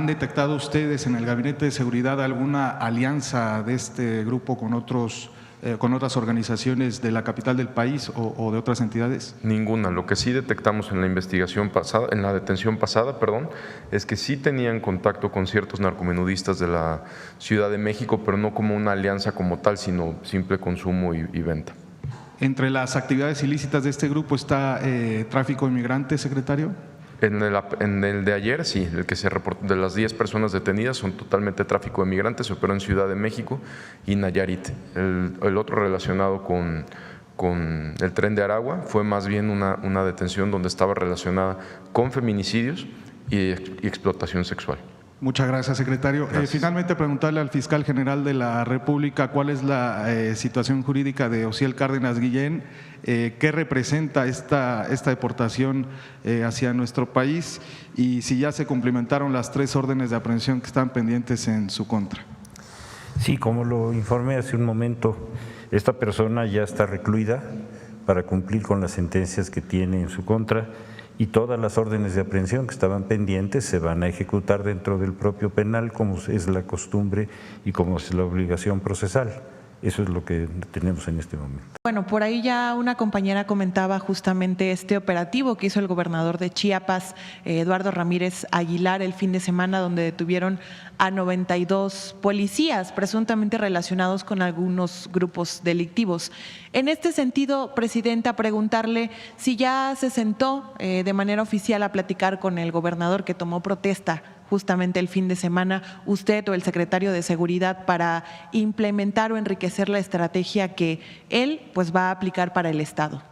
detectado ustedes en el Gabinete de Seguridad alguna alianza de este grupo con otras organizaciones de la capital del país o de otras entidades? Ninguna. Lo que sí detectamos en la investigación pasada, en la detención pasada, perdón, es que sí tenían contacto con ciertos narcomenudistas de la Ciudad de México, pero no como una alianza como tal, sino simple consumo y venta. ¿Entre las actividades ilícitas de este grupo está tráfico de inmigrantes, secretario? En el de ayer, sí, el que se reportó, de las 10 personas detenidas son totalmente tráfico de migrantes, se operó en Ciudad de México y Nayarit. El otro relacionado con el Tren de Aragua fue más bien una detención donde estaba relacionada con feminicidios y explotación sexual. Muchas gracias, secretario. Gracias. Finalmente, preguntarle al fiscal general de la República cuál es la situación jurídica de Osiel Cárdenas Guillén, qué representa esta deportación hacia nuestro país y si ya se cumplimentaron las 3 órdenes de aprehensión que están pendientes en su contra. Sí, como lo informé hace un momento, esta persona ya está recluida para cumplir con las sentencias que tiene en su contra y todas las órdenes de aprehensión que estaban pendientes se van a ejecutar dentro del propio penal, como es la costumbre y como es la obligación procesal. Eso es lo que tenemos en este momento. Bueno, por ahí ya una compañera comentaba justamente este operativo que hizo el gobernador de Chiapas, Eduardo Ramírez Aguilar, el fin de semana, donde detuvieron a 92 policías presuntamente relacionados con algunos grupos delictivos. En este sentido, presidenta, preguntarle si ya se sentó de manera oficial a platicar con el gobernador que tomó protesta justamente el fin de semana, usted o el secretario de Seguridad, para implementar o enriquecer la estrategia que él pues va a aplicar para el Estado.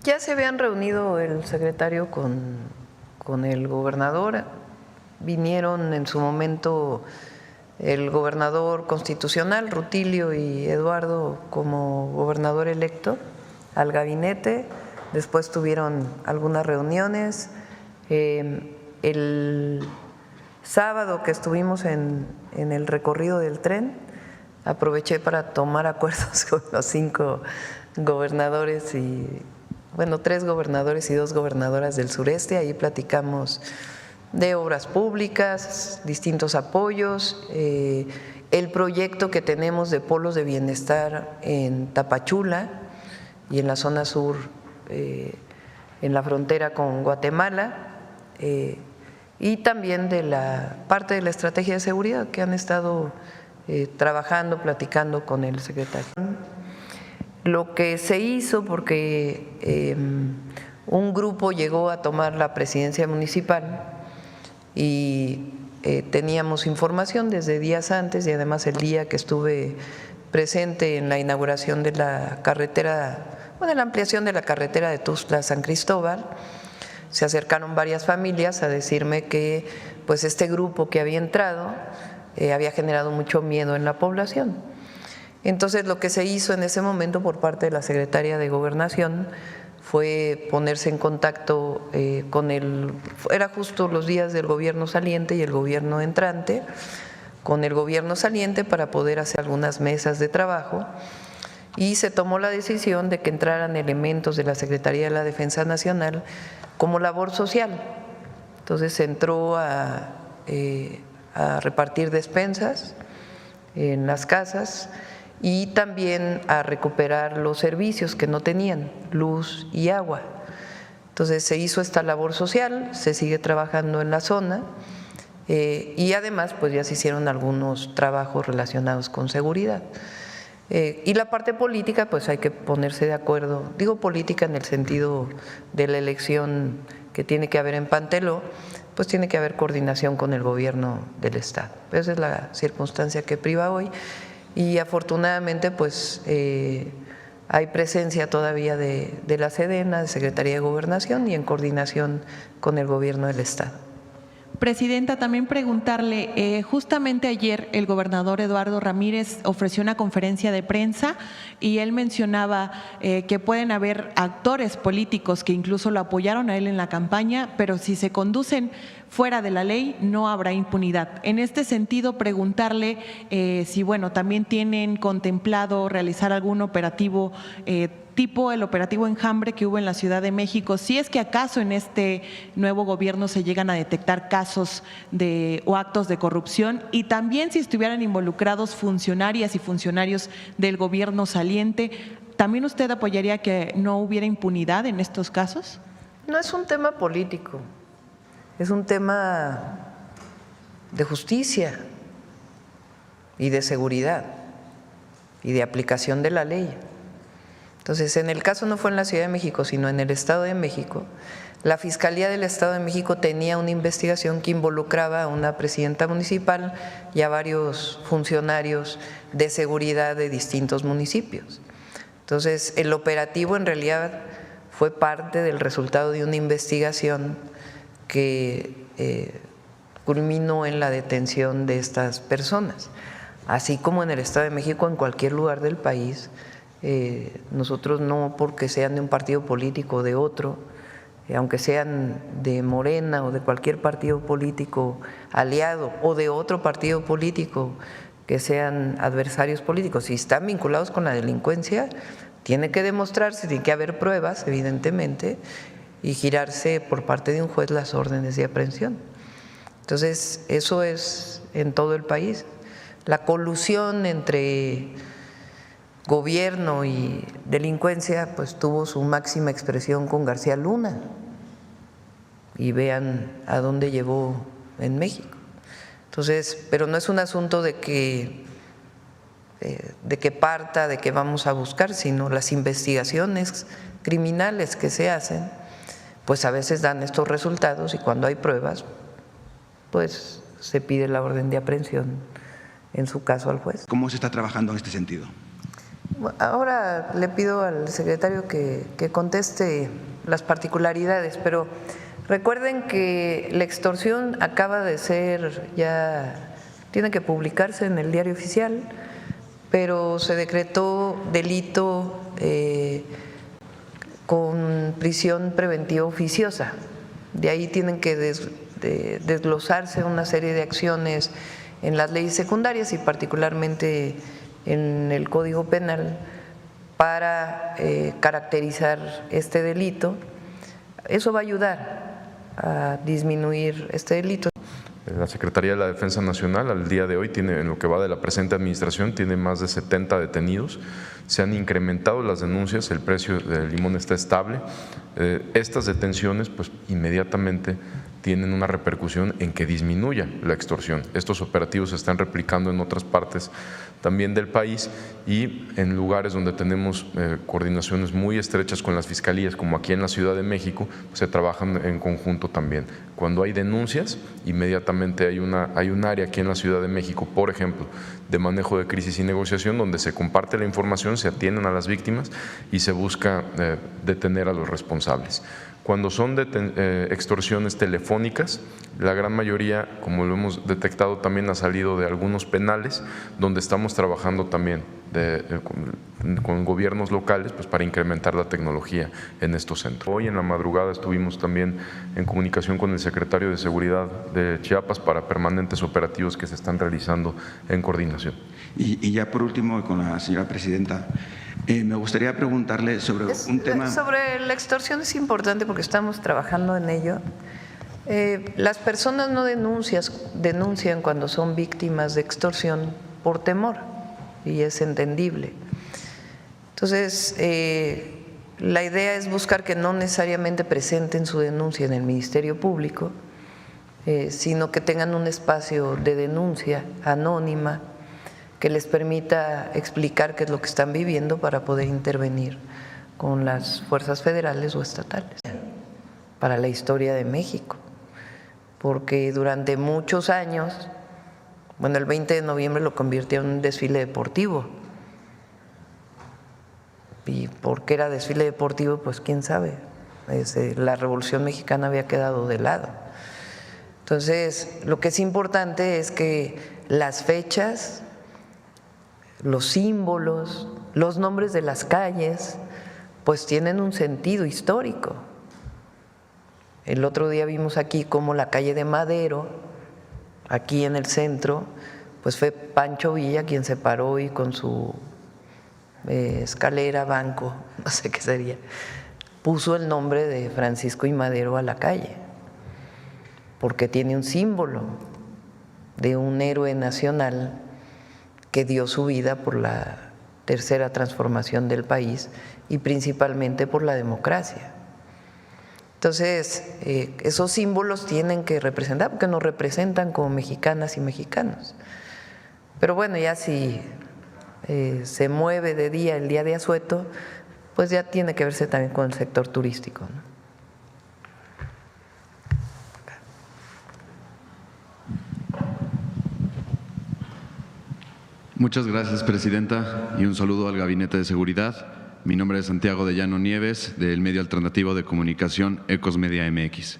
Ya se habían reunido el secretario con el gobernador, vinieron en su momento el gobernador constitucional, Rutilio, y Eduardo como gobernador electo al gabinete, después tuvieron algunas reuniones. El sábado que estuvimos en el recorrido del tren, aproveché para tomar acuerdos con los 5 gobernadores y, bueno, 3 gobernadores y 2 gobernadoras del sureste. Ahí platicamos de obras públicas, distintos apoyos, el proyecto que tenemos de polos de bienestar en Tapachula y en la zona sur, en la frontera con Guatemala. Y también de la parte de la estrategia de seguridad que han estado trabajando, platicando con el secretario. Lo que se hizo, porque un grupo llegó a tomar la presidencia municipal y teníamos información desde días antes y además el día que estuve presente en la inauguración de la carretera, bueno, la ampliación de la carretera de Tuxtla a San Cristóbal. Se acercaron varias familias a decirme que pues este grupo que había entrado había generado mucho miedo en la población. Entonces lo que se hizo en ese momento por parte de la Secretaría de Gobernación fue ponerse en contacto era justo los días del gobierno saliente y el gobierno entrante, con el gobierno saliente para poder hacer algunas mesas de trabajo. Y se tomó la decisión de que entraran elementos de la Secretaría de la Defensa Nacional como labor social. Entonces se entró a repartir despensas en las casas y también a recuperar los servicios que no tenían, luz y agua. Entonces se hizo esta labor social, se sigue trabajando en la zona y además pues ya se hicieron algunos trabajos relacionados con seguridad. Y la parte política, pues hay que ponerse de acuerdo, digo política en el sentido de la elección que tiene que haber en Panteló, pues tiene que haber coordinación con el gobierno del Estado. Esa es la circunstancia que priva hoy y afortunadamente pues hay presencia todavía de la Sedena, de Secretaría de Gobernación y en coordinación con el gobierno del Estado. Presidenta, también preguntarle, justamente ayer el gobernador Eduardo Ramírez ofreció una conferencia de prensa y él mencionaba que pueden haber actores políticos que incluso lo apoyaron a él en la campaña, pero si se conducen fuera de la ley no habrá impunidad. En este sentido, preguntarle si, bueno, también tienen contemplado realizar algún operativo tipo el operativo Enjambre que hubo en la Ciudad de México, si es que acaso en este nuevo gobierno se llegan a detectar casos o actos de corrupción, y también si estuvieran involucrados funcionarias y funcionarios del gobierno saliente, ¿también usted apoyaría que no hubiera impunidad en estos casos? No es un tema político, es un tema de justicia y de seguridad y de aplicación de la ley. Entonces, en el caso no fue en la Ciudad de México, sino en el Estado de México, la Fiscalía del Estado de México tenía una investigación que involucraba a una presidenta municipal y a varios funcionarios de seguridad de distintos municipios. Entonces, el operativo en realidad fue parte del resultado de una investigación que culminó en la detención de estas personas. Así como en el Estado de México, en cualquier lugar del país, nosotros no porque sean de un partido político o de otro, aunque sean de Morena o de cualquier partido político aliado o de otro partido político que sean adversarios políticos, si están vinculados con la delincuencia, tiene que demostrarse, tiene que haber pruebas, evidentemente, y girarse por parte de un juez las órdenes de aprehensión. Entonces, eso es en todo el país. La colusión entre gobierno y delincuencia pues tuvo su máxima expresión con García Luna, y vean a dónde llevó en México. Entonces, pero no es un asunto de que parta, de que vamos a buscar, sino las investigaciones criminales que se hacen, pues a veces dan estos resultados, y cuando hay pruebas, pues se pide la orden de aprehensión en su caso al juez. ¿Cómo se está trabajando en este sentido? Ahora le pido al secretario que conteste las particularidades, pero recuerden que la extorsión acaba de ser ya, tiene que publicarse en el Diario Oficial, pero se decretó delito con prisión preventiva oficiosa. De ahí tienen que desglosarse una serie de acciones en las leyes secundarias y particularmente en el Código Penal para caracterizar este delito. Eso va a ayudar a disminuir este delito. La Secretaría de la Defensa Nacional al día de hoy tiene, en lo que va de la presente administración, tiene más de 70 detenidos. Se han incrementado las denuncias, el precio del limón está estable. Estas detenciones pues inmediatamente tienen una repercusión en que disminuya la extorsión. Estos operativos se están replicando en otras partes también del país y en lugares donde tenemos coordinaciones muy estrechas con las fiscalías, como aquí en la Ciudad de México, pues se trabajan en conjunto también. Cuando hay denuncias, inmediatamente hay un área aquí en la Ciudad de México, por ejemplo, de manejo de crisis y negociación, donde se comparte la información, se atienden a las víctimas y se busca detener a los responsables. Cuando son extorsiones telefónicas, la gran mayoría, como lo hemos detectado, también ha salido de algunos penales, donde estamos trabajando también con gobiernos locales pues, para incrementar la tecnología en estos centros. Hoy en la madrugada estuvimos también en comunicación con el secretario de Seguridad de Chiapas para permanentes operativos que se están realizando en coordinación. Y ya por último, con la señora presidenta, me gustaría preguntarle sobre un tema… Sobre la extorsión es importante porque estamos trabajando en ello. Las personas no denuncian cuando son víctimas de extorsión por temor, y es entendible. Entonces, la idea es buscar que no necesariamente presenten su denuncia en el Ministerio Público, sino que tengan un espacio de denuncia anónima que les permita explicar qué es lo que están viviendo para poder intervenir con las fuerzas federales o estatales para la historia de México. Porque durante muchos años, bueno, el 20 de noviembre lo convirtió en un desfile deportivo. ¿Y por qué era desfile deportivo? Pues quién sabe. La Revolución Mexicana había quedado de lado. Entonces, lo que es importante es que las fechas, los símbolos, los nombres de las calles, pues tienen un sentido histórico. El otro día vimos aquí cómo la calle de Madero, aquí en el centro, pues fue Pancho Villa quien se paró y con su escalera, banco, no sé qué sería, puso el nombre de Francisco I. Madero a la calle, porque tiene un símbolo de un héroe nacional que dio su vida por la tercera transformación del país y principalmente por la democracia. Entonces, esos símbolos tienen que representar, porque nos representan como mexicanas y mexicanos. Pero bueno, ya si se mueve de día el día de asueto, pues ya tiene que verse también con el sector turístico, ¿no? Muchas gracias, Presidenta, y un saludo al Gabinete de Seguridad. Mi nombre es Santiago de Llano Nieves, del medio alternativo de comunicación Ecos Media MX.